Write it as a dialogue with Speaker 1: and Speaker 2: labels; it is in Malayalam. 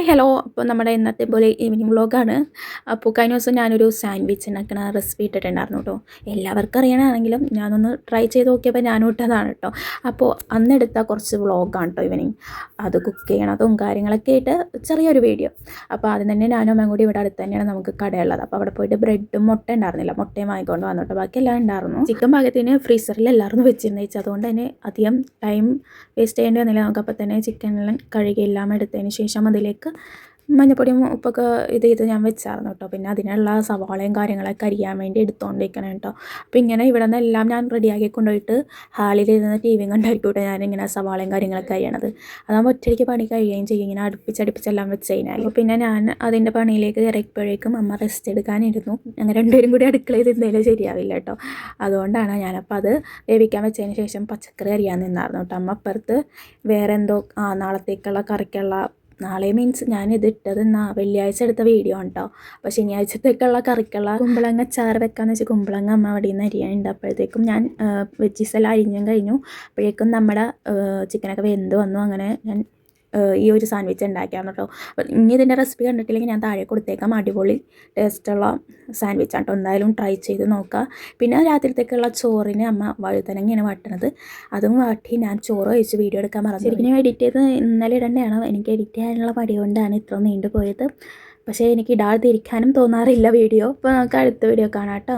Speaker 1: Hi hello. അപ്പോൾ നമ്മുടെ ഇന്നത്തെ പോലെ ഈവനിങ് വ്ളോഗാണ്. അപ്പോൾ കഴിഞ്ഞ ദിവസം ഞാനൊരു സാൻഡ്വിച്ച് ഉണ്ടാക്കുന്ന റെസിപ്പി ഇട്ടിട്ടുണ്ടായിരുന്നു കേട്ടോ. എല്ലാവർക്കും അറിയണമെങ്കിലും ഞാനൊന്ന് ട്രൈ ചെയ്ത് നോക്കിയപ്പോൾ ഞാനും ഇട്ടതാണ് കേട്ടോ. അപ്പോൾ അന്നെടുത്ത കുറച്ച് വ്ളോഗാണ് കേട്ടോ ഈവനിങ്. അത് കുക്ക് ചെയ്യണതും കാര്യങ്ങളൊക്കെ ആയിട്ട് ചെറിയൊരു വീഡിയോ. അപ്പോൾ ആദ്യം തന്നെ ഞാനും അമ്മയും കൂടി ഇവിടെ അടുത്ത് തന്നെയാണ് നമുക്ക് കടയുള്ളത്. അപ്പോൾ അവിടെ പോയിട്ട് ബ്രെഡും മുട്ട ഉണ്ടായിരുന്നില്ല, മുട്ടയും വാങ്ങിക്കൊണ്ട് വന്നു കേട്ടോ. ബാക്കി എല്ലാം ഉണ്ടായിരുന്നു. ചിക്കൻ ഭാഗത്തിന് ഫ്രീസറിൽ എല്ലാവരും വെച്ചിരുന്നേച്ച്, അതുകൊണ്ട് തന്നെ അധികം ടൈം വേസ്റ്റ് ചെയ്യേണ്ടി വന്നില്ല. നമുക്ക് അപ്പോൾ തന്നെ ചിക്കനെല്ലാം കഴുകി എല്ലാം എടുത്തതിന് ശേഷം അതിലേക്ക് മഞ്ഞപ്പൊടിയും ഉപ്പൊക്കെ ഇത് ഞാൻ വെച്ചായിരുന്നു കേട്ടോ. പിന്നെ അതിനുള്ള സവാളയും കാര്യങ്ങളൊക്കെ അരിയാൻ വേണ്ടി എടുത്തുകൊണ്ടിരിക്കണം കേട്ടോ. അപ്പോൾ ഇങ്ങനെ ഇവിടെ നിന്ന് എല്ലാം ഞാൻ റെഡിയാക്കി കൊണ്ടുപോയിട്ട് ഹാളിലിരുന്ന് ടി വിയും കണ്ടായിരിക്കും കേട്ടോ ഞാനിങ്ങനെ സവാളയും കാര്യങ്ങളൊക്കെ അരിയണത്. അതാകുമ്പോൾ ഒറ്റയ്ക്ക് പണി കഴിയുകയും ചെയ്യും, ഇങ്ങനെ അടുപ്പിച്ചെല്ലാം വെച്ച് കഴിഞ്ഞാൽ. അപ്പോൾ പിന്നെ ഞാൻ അതിൻ്റെ പണിയിലേക്ക് ഇറക്കിയപ്പോഴേക്കും അമ്മ റെസ്റ്റ് എടുക്കാനിരുന്നു. ഞങ്ങൾ രണ്ടുപേരും കൂടി അടുക്കളയിൽ എന്തായാലും ശരിയാവില്ല കേട്ടോ. അതുകൊണ്ടാണ് ഞാനപ്പോൾ അത് വേവിക്കാൻ വെച്ചതിന് ശേഷം പച്ചക്കറി അരിയാൻ നിന്നായിരുന്നു കേട്ടോ. അമ്മ അപ്പുറത്ത് വേറെ എന്തോ നാളത്തേക്കുള്ള കറിക്കുള്ള, നാളെ മീൻസ് ഞാനിത് ഇട്ടത് വെള്ളിയാഴ്ച എടുത്ത വീഡിയോ ആണ് കേട്ടോ. അപ്പോൾ ശനിയാഴ്ചത്തേക്കുള്ള കറിക്കുള്ള കുമ്പളങ്ങ ചാറ് വെക്കാമെന്ന് വെച്ചാൽ കുമ്പളങ്ങ അമ്മ അവിടെ നിന്ന് അരിയാനുണ്ട്. അപ്പോഴത്തേക്കും ഞാൻ വെജീസെല്ലാം അരിഞ്ഞും കഴിഞ്ഞു. അപ്പോഴേക്കും നമ്മുടെ ചിക്കനൊക്കെ വെന്ത് വന്നു. അങ്ങനെ ഞാൻ ഈ ഒരു സാൻഡ്വിച്ച് ഉണ്ടാക്കിയാണ് കേട്ടോ. അപ്പോൾ ഇനി ഇതിൻ്റെ റെസിപ്പി കണ്ടിട്ടില്ലെങ്കിൽ ഞാൻ താഴെ കൊടുത്തേക്കാം. അടിപൊളി ടേസ്റ്റുള്ള സാൻഡ്വിച്ച് ആണ് കേട്ടോ. എന്തായാലും ട്രൈ ചെയ്ത് നോക്കുക. പിന്നെ രാത്രിത്തേക്കുള്ള ചോറിന് അമ്മ വഴുതനങ്ങയാണ് വാട്ടണത്. അതും വാട്ടി ഞാൻ ചോറ് കഴിച്ച് വീഡിയോ എടുക്കാൻ മറന്നു. ശരിക്കും ഞാൻ എഡിറ്റ് ചെയ്ത് ഇന്നലെ ഇടേണ്ടതാണ്. എനിക്ക് എഡിറ്റ് ചെയ്യാനുള്ള മടി കൊണ്ടാണ് ഇത്ര നീണ്ടു പോയത്. പക്ഷേ എനിക്ക് ഇടാതിരിക്കാനും തോന്നാറില്ല വീഡിയോ. അപ്പോൾ നമുക്ക് അടുത്ത വീഡിയോ കാണാം കേട്ടോ.